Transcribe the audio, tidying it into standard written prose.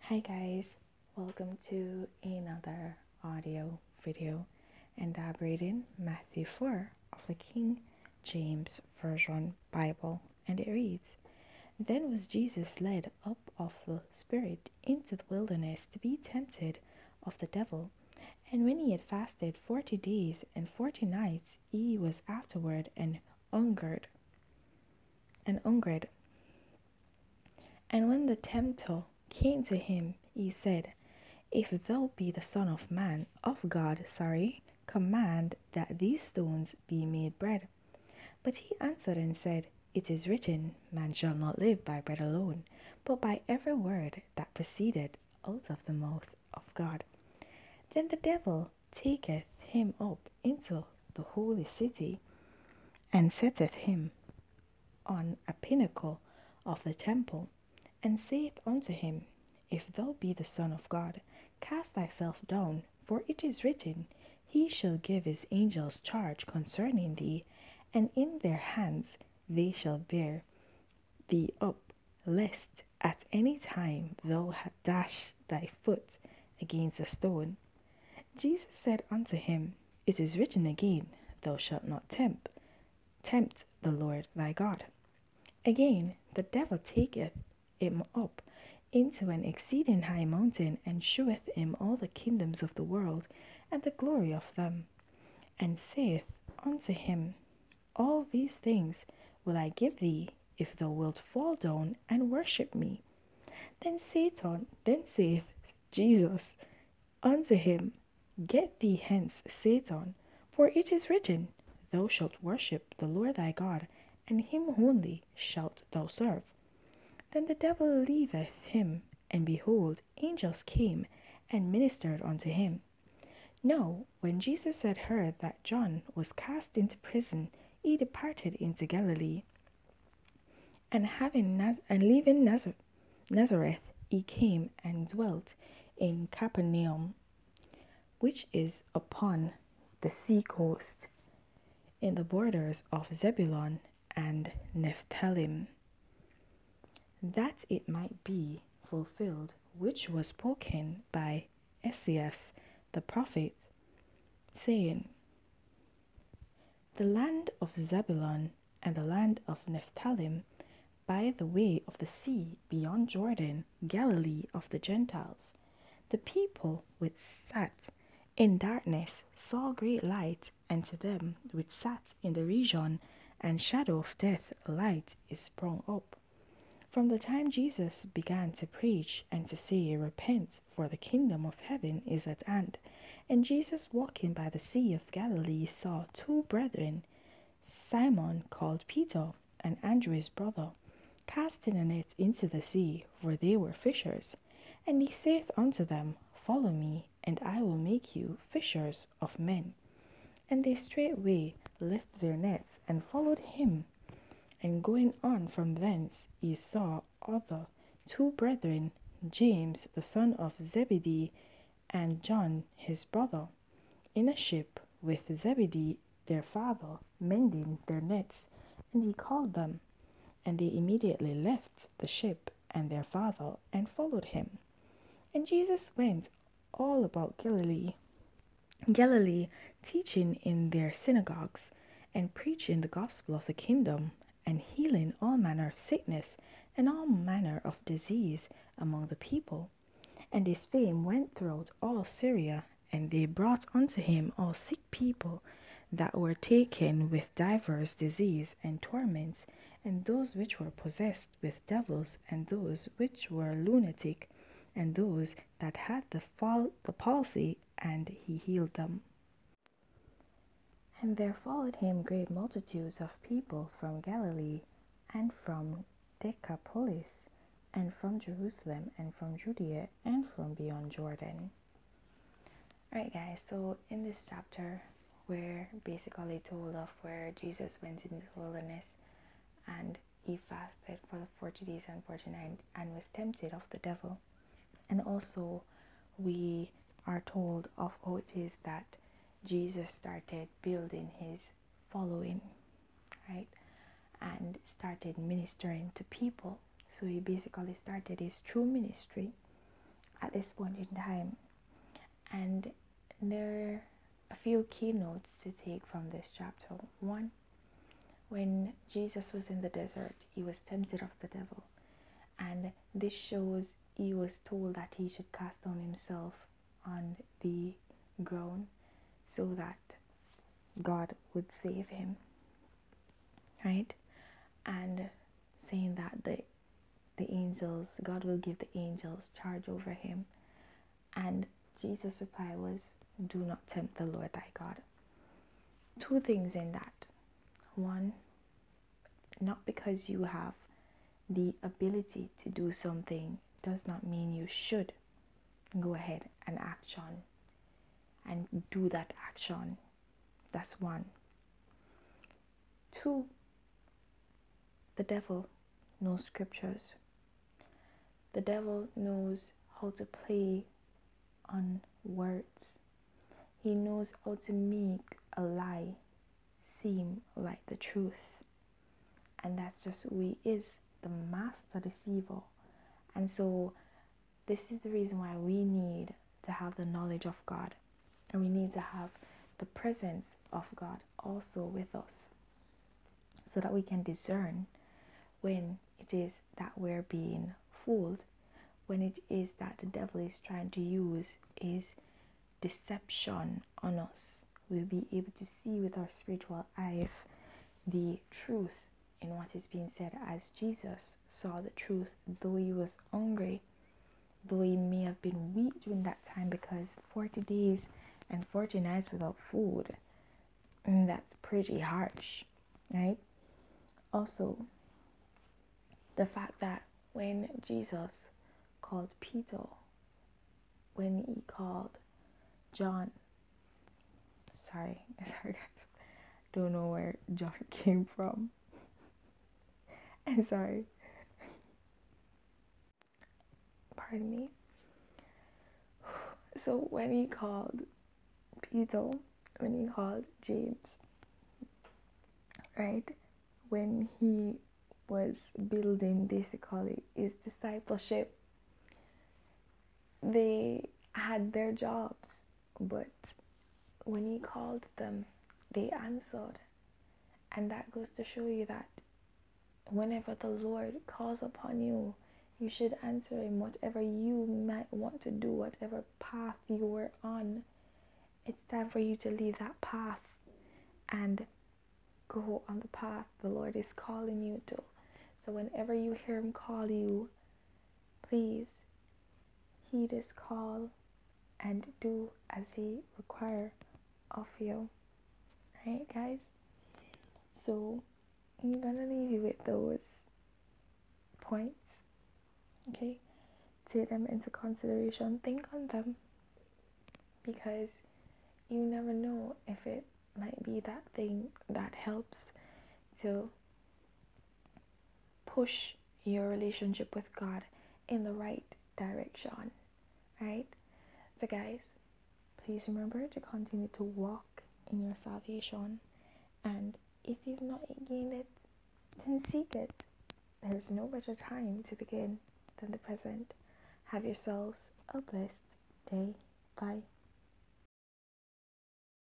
Hi guys, welcome to another audio video, and I'm reading Matthew 4 of the King James Version Bible, and it reads, Then was Jesus led up of the Spirit into the wilderness to be tempted of the devil. And when he had fasted 40 days and 40 nights, he was afterward and hungered. And when the tempter came to him, he said, If thou be the Son of Man, of God, command that these stones be made bread. But he answered and said, It is written, Man shall not live by bread alone, but by every word that proceedeth out of the mouth of God. Then the devil taketh him up into the holy city, and setteth him on a pinnacle of the temple, and saith unto him, If thou be the Son of God, cast thyself down, for it is written, He shall give his angels charge concerning thee, and in their hands they shall bear thee up, lest at any time thou dash thy foot against a stone. Jesus said unto him, It is written again, Thou shalt not tempt the Lord thy God. Again, the devil taketh him up into an exceeding high mountain, and sheweth him all the kingdoms of the world, and the glory of them, and saith unto him, All these things will I give thee, if thou wilt fall down and worship me. Then saith Jesus unto him, Get thee hence, Satan, for it is written, Thou shalt worship the Lord thy God, and him only shalt thou serve. Then the devil leaveth him, and behold, angels came and ministered unto him. Now, when Jesus had heard that John was cast into prison, he departed into Galilee. And leaving Nazareth, he came and dwelt in Capernaum, which is upon the sea coast, in the borders of Zebulun and Nephthalim, that it might be fulfilled which was spoken by Esaias the prophet, saying, The land of Zebulun and the land of Nephthalim, by the way of the sea beyond Jordan, Galilee of the Gentiles. The people which sat in darkness saw great light, and to them which sat in the region and shadow of death light is sprung up. From the time Jesus began to preach and to say, Repent, for the kingdom of heaven is at hand. And Jesus, walking by the sea of Galilee, saw two brethren, Simon called Peter, and Andrew his brother, casting a net into the sea, for they were fishers. And he saith unto them, Follow me, and I will make you fishers of men. And they straightway left their nets and followed him. And going on from thence, he saw other two brethren, James the son of Zebedee, and John his brother, in a ship with Zebedee their father, mending their nets. And he called them, and they immediately left the ship and their father, and followed him. And Jesus went all about Galilee, teaching in their synagogues, and preaching the gospel of the kingdom, and healing all manner of sickness and all manner of disease among the people. And his fame went throughout all Syria, and they brought unto him all sick people that were taken with divers disease and torments, and those which were possessed with devils, and those which were lunatic, and those that had the palsy, and he healed them. And there followed him great multitudes of people from Galilee, and from Decapolis, and from Jerusalem, and from Judea, and from beyond Jordan. Alright guys, so in this chapter, we're basically told of where Jesus went into the wilderness, and he fasted for the 40 days and 40 nights, and was tempted of the devil. And also, we are told of how it is that Jesus started building his following, right? And started ministering to people. So he basically started his true ministry. at this point in time. And there are a few keynotes to take from this chapter. One, when Jesus was in the desert, he was tempted of the devil. And this shows he was told that he should cast down himself on the ground so that God would save him. Right? And saying that the angels, God will give the angels charge over him. And Jesus' reply was, do not tempt the Lord thy God. Two things in that. One, not because you have the ability to do something does not mean you should go ahead and action and do that action. That's one. Two, the devil knows scriptures. The devil knows how to play on words. He knows how to make a lie seem like the truth. And that's just who he is, the master deceiver. And so this is the reason why we need to have the knowledge of God. And we need to have the presence of God also with us, so that we can discern when it is that we're being fooled, when it is that the devil is trying to use his deception on us. We'll be able to see with our spiritual eyes the truth in what is being said, as Jesus saw the truth, though he was hungry, though he may have been weak during that time, because 40 days and 40 nights without food, and that's pretty harsh, right? Also, the fact that when Jesus called Peter, when he called John, sorry guys, don't know where John came from. I'm sorry. Pardon me. So when he called Peter, when he called James, right? When he was building basically his discipleship, they had their jobs, but when he called them, they answered. And that goes to show you that whenever the Lord calls upon you, you should answer him. Whatever you might want to do, whatever path you were on, it's time for you to leave that path and go on the path the Lord is calling you to. So whenever you hear him call you, please heed his call and do as he requires of you. Right, guys? So I'm gonna leave you with those points. Okay? Take them into consideration. Think on them, because you never know if it might be that thing that helps to push your relationship with God in the right direction, right? So guys, please remember to continue to walk in your salvation, and if you've not gained it, then seek it. There's no better time to begin than the present. Have yourselves a blessed day. Bye.